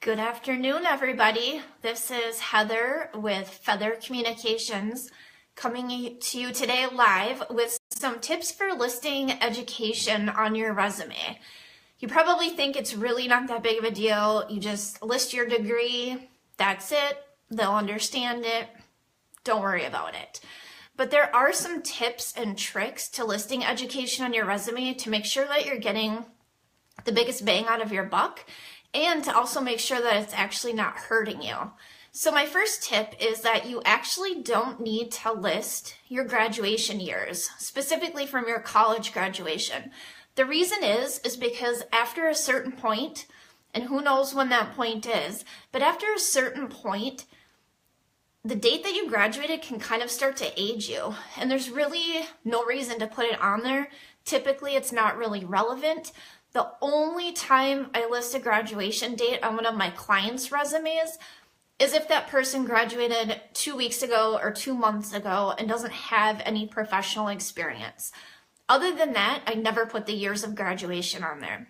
Good afternoon, everybody. This is Heather with Feather Communications coming to you today live with some tips for listing education on your resume. You probably think it's really not that big of a deal. You just list your degree, that's it. They'll understand it. Don't worry about it. But there are some tips and tricks to listing education on your resume to make sure that you're getting the biggest bang out of your buck, and to also make sure that it's actually not hurting you. So my first tip is that you actually don't need to list your graduation years, specifically from your college graduation. The reason is because after a certain point, and who knows when that point is, but after a certain point, the date that you graduated can kind of start to age you, and there's really no reason to put it on there. Typically, it's not really relevant. The only time I list a graduation date on one of my clients' resumes is if that person graduated 2 weeks ago or 2 months ago and doesn't have any professional experience. Other than that, I never put the years of graduation on there.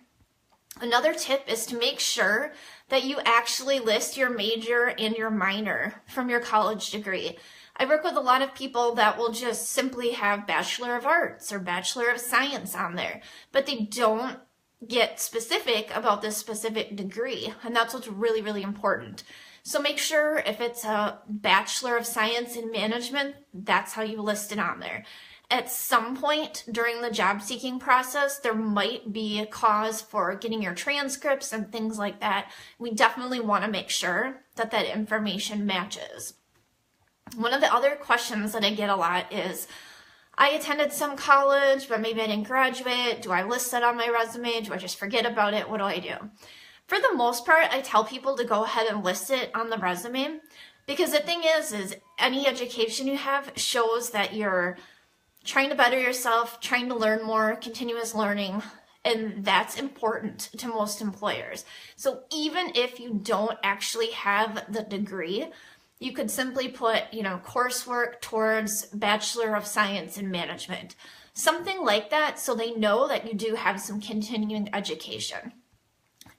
Another tip is to make sure that you actually list your major and your minor from your college degree. I work with a lot of people that will just simply have Bachelor of Arts or Bachelor of Science on there, but they don't get specific about this specific degree, and that's what's really, really important. So make sure if it's a Bachelor of Science in Management, that's how you list it on there. At some point during the job seeking process, there might be a cause for getting your transcripts and things like that. We definitely want to make sure that that information matches. One of the other questions that I get a lot is, I attended some college, but maybe I didn't graduate. Do I list that on my resume? Do I just forget about it? What do I do? For the most part, I tell people to go ahead and list it on the resume, because the thing is any education you have shows that you're trying to better yourself, trying to learn more, continuous learning, and that's important to most employers. So even if you don't actually have the degree, you could simply put, coursework towards Bachelor of Science in Management. Something like that, so they know that you do have some continuing education.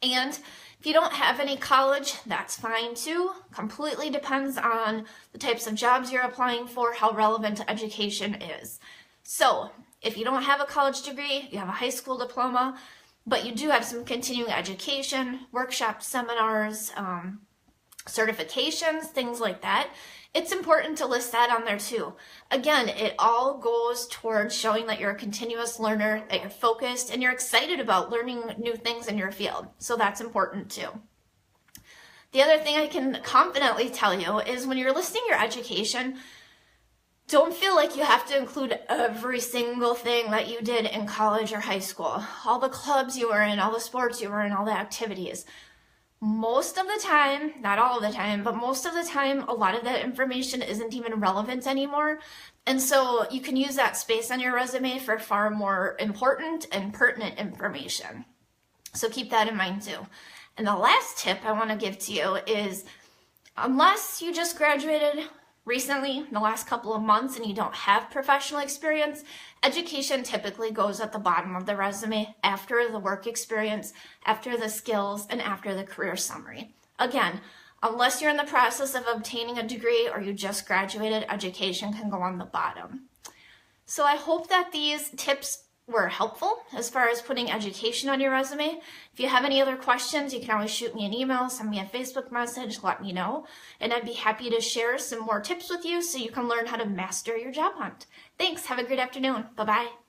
And if you don't have any college, that's fine too. Completely depends on the types of jobs you're applying for, how relevant education is. So if you don't have a college degree, you have a high school diploma, but you do have some continuing education, workshops, seminars, certifications, things like that, it's important to list that on there too. Again, it all goes towards showing that you're a continuous learner, that you're focused, and you're excited about learning new things in your field. So that's important too. The other thing I can confidently tell you is when you're listing your education, don't feel like you have to include every single thing that you did in college or high school. All the clubs you were in, all the sports you were in, all the activities. Most of the time, not all of the time, but most of the time, a lot of that information isn't even relevant anymore. And so you can use that space on your resume for far more important and pertinent information. So keep that in mind too. And the last tip I want to give to you is, unless you just graduated recently, in the last couple of months, and you don't have professional experience, education typically goes at the bottom of the resume after the work experience, after the skills, and after the career summary. Again, unless you're in the process of obtaining a degree or you just graduated, education can go on the bottom. So I hope that these tips were helpful as far as putting education on your resume. If you have any other questions, you can always shoot me an email, send me a Facebook message, let me know, and I'd be happy to share some more tips with you so you can learn how to master your job hunt. Thanks. Have a great afternoon. Bye-bye.